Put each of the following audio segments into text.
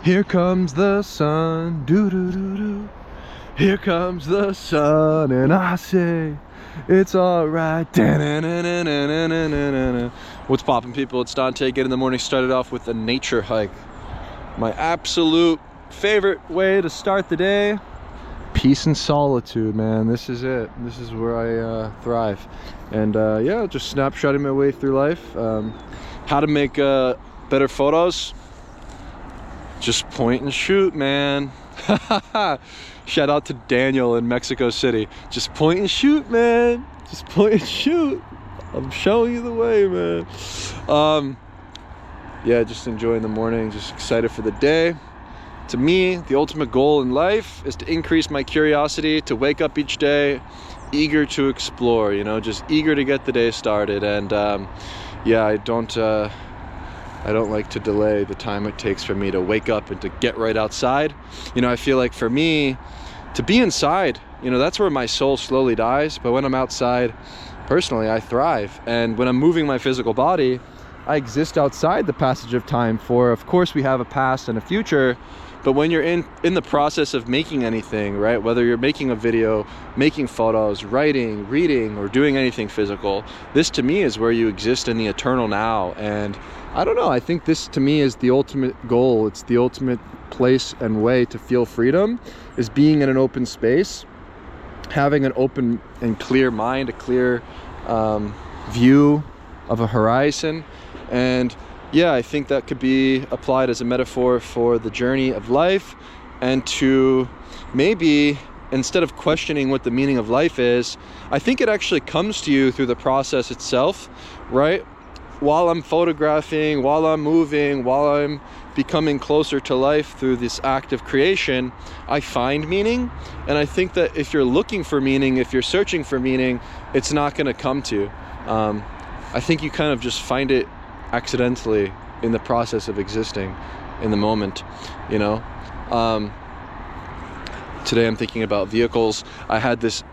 Here comes the sun, doo doo doo doo. Here comes the sun, and I say it's alright. What's poppin', people? It's Dante. Get in the morning. Started off with a nature hike. My absolute favorite way to start the day. Peace and solitude, man. This is it. This is where I thrive. And yeah, just snapshotting my way through life. How to make better photos. Just point and shoot, man. Shout out to Daniel in Mexico City. Just point and shoot, man. Just point and shoot. I'm showing you the way, man. Yeah, just enjoying the morning. Just excited for the day. To me, the ultimate goal in life is to increase my curiosity, to wake up each day eager to explore, you know, just eager to get the day started. And yeah, I don't like to delay the time it takes for me to wake up and to get right outside. You know, I feel like for me, to be inside, you know, that's where my soul slowly dies. But when I'm outside, personally, I thrive. And when I'm moving my physical body, I exist outside the passage of time. For, of course, we have a past and a future. But when you're in the process of making anything, right, whether you're making a video, making photos, writing, reading, or doing anything physical, this to me is where you exist in the eternal now. And I don't know, I think this to me is the ultimate goal. It's the ultimate place and way to feel freedom, is being in an open space, having an open and clear mind, a clear view of a horizon. And yeah, I think that could be applied as a metaphor for the journey of life, and to maybe, instead of questioning what the meaning of life is, I think it actually comes to you through the process itself, right? While I'm photographing, while I'm moving, while I'm becoming closer to life through this act of creation, I find meaning. And I think that if you're looking for meaning, if you're searching for meaning, it's not going to come to you. I think you kind of just find it accidentally in the process of existing in the moment, you know. Today I'm thinking about vehicles. I had this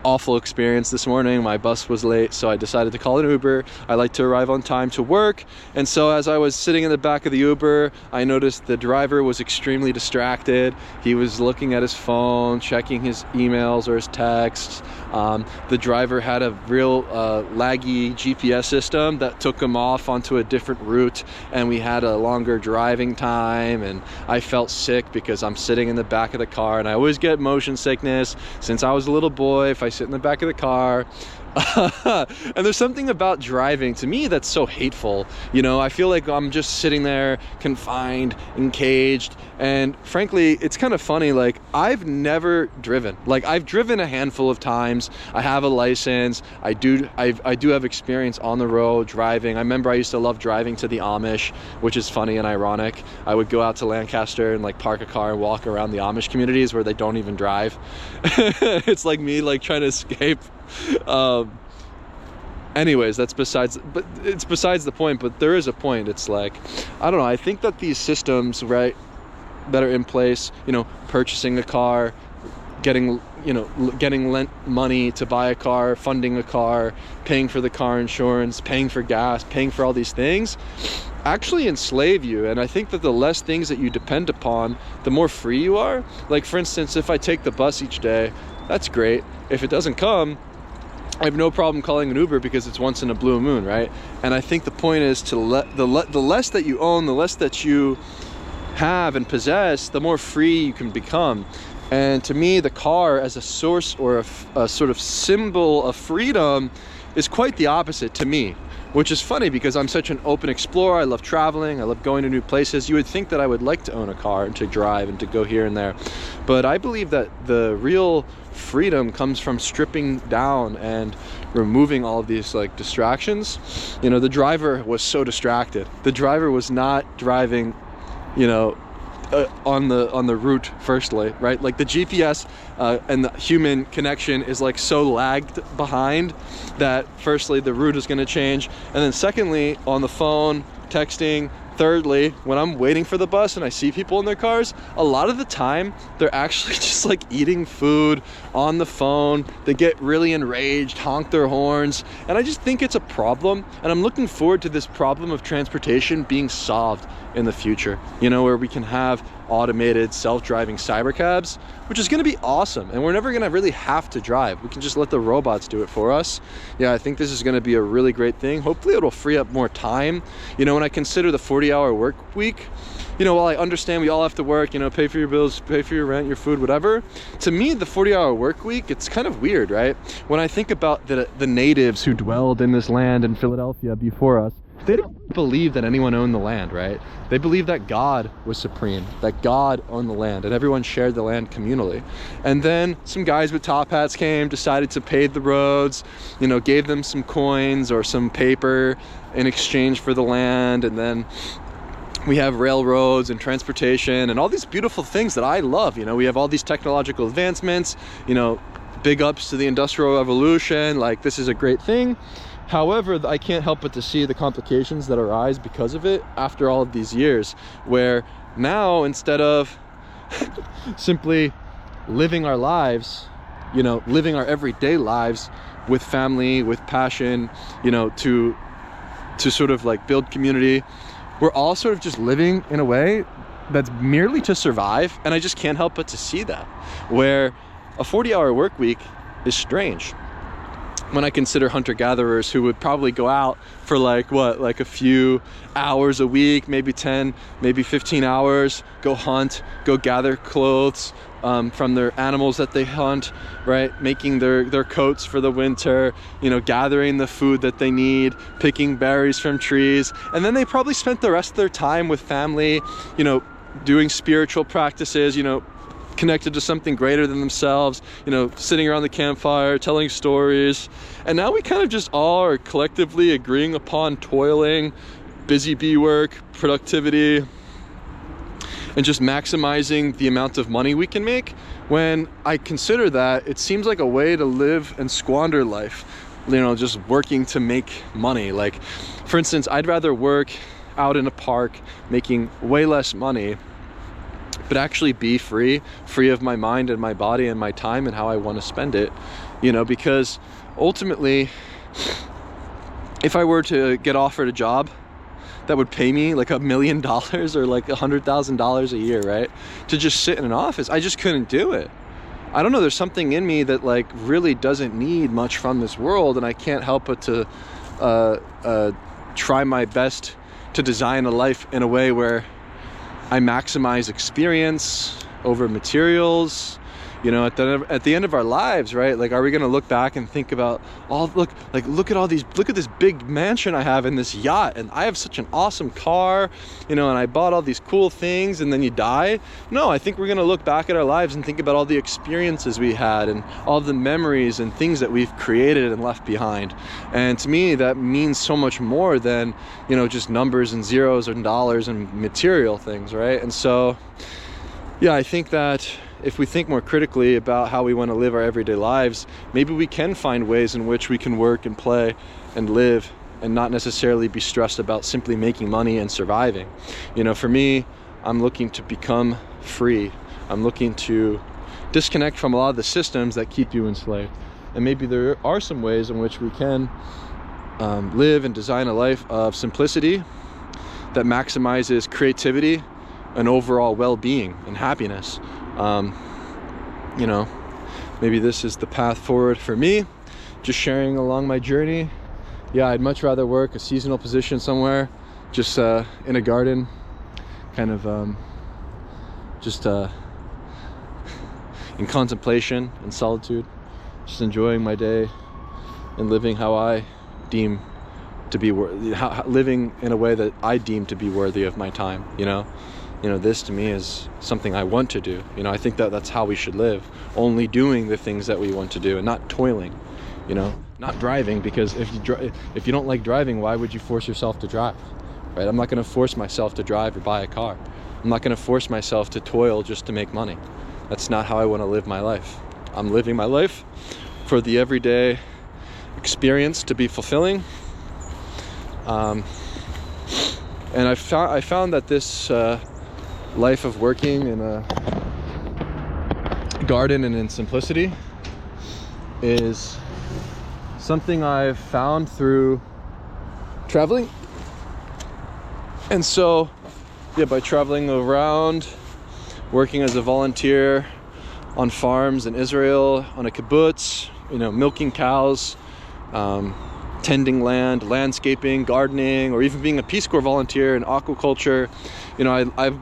awful experience this morning. My bus was late, so I decided to call an Uber. I like to arrive on time to work, and so as I was sitting in the back of the Uber, I noticed the driver was extremely distracted. He was looking at his phone, checking his emails or his texts. The driver had a real laggy GPS system that took him off onto a different route, and we had a longer driving time, and I felt sick because I'm sitting in the back of the car, and I always get motion sickness since I was a little boy if I sit in the back of the car. And there's something about driving to me that's so hateful. You know, I feel like I'm just sitting there confined, encaged, and frankly, it's kind of funny. Like, I've never driven. Like, I've driven a handful of times. I have a license. I do have experience on the road driving. I remember I used to love driving to the Amish, which is funny and ironic. I would go out to Lancaster and like park a car and walk around the Amish communities where they don't even drive. It's like me like trying to escape. Anyways, it's besides the point, but there is a point. It's like, I don't know, I think that these systems, right, that are in place, you know, purchasing a car, getting lent money to buy a car, funding a car, paying for the car insurance, paying for gas, paying for all these things, actually enslave you. And I think that the less things that you depend upon, the more free you are. Like, for instance, if I take the bus each day, that's great. If it doesn't come, I have no problem calling an Uber because it's once in a blue moon, right? And I think the point is to the less that you own, the less that you have and possess, the more free you can become. And to me, the car as a source or a sort of symbol of freedom is quite the opposite to me, which is funny because I'm such an open explorer. I love traveling. I love going to new places. You would think that I would like to own a car and to drive and to go here and there. But I believe that the real freedom comes from stripping down and removing all of these like distractions. You know, the driver was so distracted. The driver was not driving, you know, on the route firstly, right? Like the GPS and the human connection is like so lagged behind that firstly the route is going to change, and then secondly on the phone, texting, thirdly when I'm waiting for the bus and I see people in their cars, a lot of the time they're actually just like eating food on the phone. They get really enraged, honk their horns, and I just think it's a problem, and I'm looking forward to this problem of transportation being solved in the future, you know, where we can have automated self-driving cybercabs, which is going to be awesome. And we're never going to really have to drive. We can just let the robots do it for us. Yeah, I think this is going to be a really great thing. Hopefully it'll free up more time. You know, when I consider the 40-hour work week, you know, while I understand we all have to work, you know, pay for your bills, pay for your rent, your food, whatever, to me, the 40-hour work week, it's kind of weird, right? When I think about the natives who dwelled in this land in Philadelphia before us, they don't believe that anyone owned the land, right? They believed that God was supreme, that God owned the land, and everyone shared the land communally. And then some guys with top hats came, decided to pave the roads, you know, gave them some coins or some paper in exchange for the land. And then we have railroads and transportation and all these beautiful things that I love. You know, we have all these technological advancements, you know, big ups to the Industrial Revolution. Like, this is a great thing. However, I can't help but to see the complications that arise because of it after all of these years, where now, instead of simply living our lives, you know, living our everyday lives with family, with passion, you know, to sort of like build community, we're all sort of just living in a way that's merely to survive. And I just can't help but to see that, where a 40-hour work week is strange. When I consider hunter-gatherers who would probably go out for like a few hours a week, maybe 10, maybe 15 hours, go hunt, go gather clothes from their animals that they hunt, right? Making their coats for the winter, you know, gathering the food that they need, picking berries from trees. And then they probably spent the rest of their time with family, you know, doing spiritual practices, you know, connected to something greater than themselves, you know, sitting around the campfire, telling stories. And now we kind of just all are collectively agreeing upon toiling, busy bee work, productivity, and just maximizing the amount of money we can make. When I consider that, it seems like a way to live and squander life, you know, just working to make money. Like, for instance, I'd rather work out in a park making way less money, but actually be free of my mind and my body and my time and how I want to spend it, you know, because ultimately, if I were to get offered a job that would pay me like $1 million or like $100,000 a year, right, to just sit in an office, I just couldn't do it. I don't know, there's something in me that like really doesn't need much from this world, and I can't help but to try my best to design a life in a way where I maximize experience over materials. You know, at the end of our lives, right? Like, are we gonna look back and think about, look at this big mansion I have and this yacht, and I have such an awesome car, you know, and I bought all these cool things, and then you die? No, I think we're gonna look back at our lives and think about all the experiences we had and all the memories and things that we've created and left behind. And to me, that means so much more than, you know, just numbers and zeros and dollars and material things, right? And so, yeah, I think that if we think more critically about how we want to live our everyday lives, maybe we can find ways in which we can work and play and live and not necessarily be stressed about simply making money and surviving. You know, for me, I'm looking to become free. I'm looking to disconnect from a lot of the systems that keep you enslaved. And maybe there are some ways in which we can live and design a life of simplicity that maximizes creativity and overall well-being and happiness. You know, maybe this is the path forward for me, just sharing along my journey. Yeah, I'd much rather work a seasonal position somewhere, just in a garden, kind of in contemplation and solitude, just enjoying my day and living how I deem to be living in a way that I deem to be worthy of my time. You know, this to me is something I want to do. You know, I think that that's how we should live, only doing the things that we want to do and not toiling, you know, not driving, because if you don't like driving, why would you force yourself to drive, right? I'm not going to force myself to drive or buy a car. I'm not going to force myself to toil just to make money. That's not how I want to live my life. I'm living my life for the everyday experience to be fulfilling. And I found that this life of working in a garden and in simplicity is something I've found through traveling. And so yeah, by traveling around, working as a volunteer on farms in Israel, on a kibbutz, you know, milking cows, tending land, landscaping, gardening, or even being a Peace Corps volunteer in aquaculture. You know, I've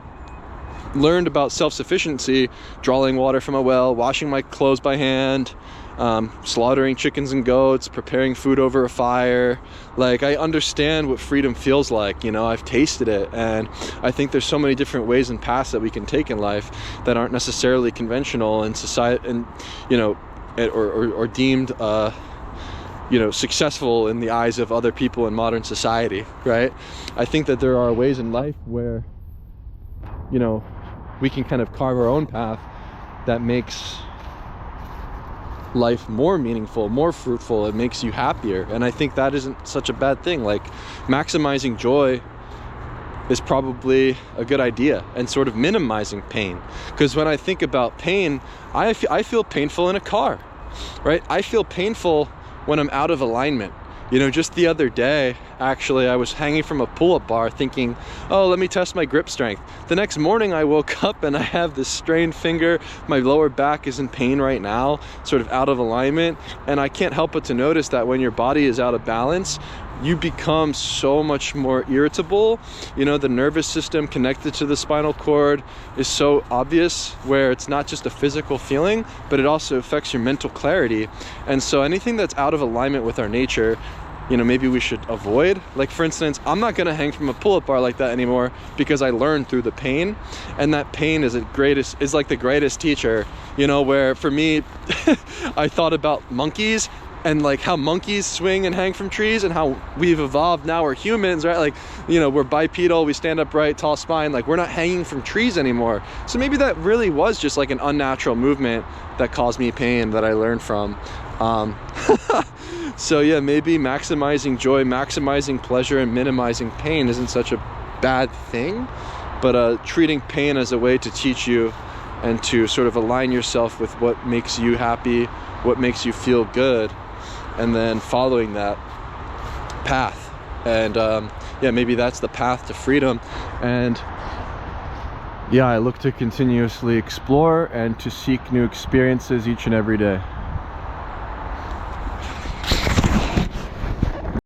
learned about self-sufficiency, drawing water from a well, washing my clothes by hand, slaughtering chickens and goats, preparing food over a fire. Like, I understand what freedom feels like, you know, I've tasted it. And I think there's so many different ways and paths that we can take in life that aren't necessarily conventional in society, and, you know, or deemed, you know, successful in the eyes of other people in modern society, right? I think that there are ways in life where, you know, we can kind of carve our own path that makes life more meaningful, more fruitful. It makes you happier. And I think that isn't such a bad thing. Like, maximizing joy is probably a good idea, and sort of minimizing pain. Because when I think about pain, I feel painful in a car, right? I feel painful when I'm out of alignment. You know, just the other day, actually, I was hanging from a pull-up bar thinking, oh, let me test my grip strength. The next morning I woke up and I have this strained finger. My lower back is in pain right now, sort of out of alignment. And I can't help but to notice that when your body is out of balance, you become so much more irritable. You know, the nervous system connected to the spinal cord is so obvious, where it's not just a physical feeling, but it also affects your mental clarity. And so anything that's out of alignment with our nature, you know, maybe we should avoid. Like, for instance, I'm not gonna hang from a pull-up bar like that anymore, because I learned through the pain, and that pain is like the greatest teacher. You know, where for me, I thought about monkeys, and like how monkeys swing and hang from trees, and how we've evolved. Now we're humans, right? Like, you know, we're bipedal, we stand upright, tall spine, like we're not hanging from trees anymore. So maybe that really was just like an unnatural movement that caused me pain that I learned from. So yeah, maybe maximizing joy, maximizing pleasure, and minimizing pain isn't such a bad thing, but treating pain as a way to teach you and to sort of align yourself with what makes you happy, what makes you feel good, and then following that path. And yeah, maybe that's the path to freedom. And yeah, I look to continuously explore and to seek new experiences each and every day.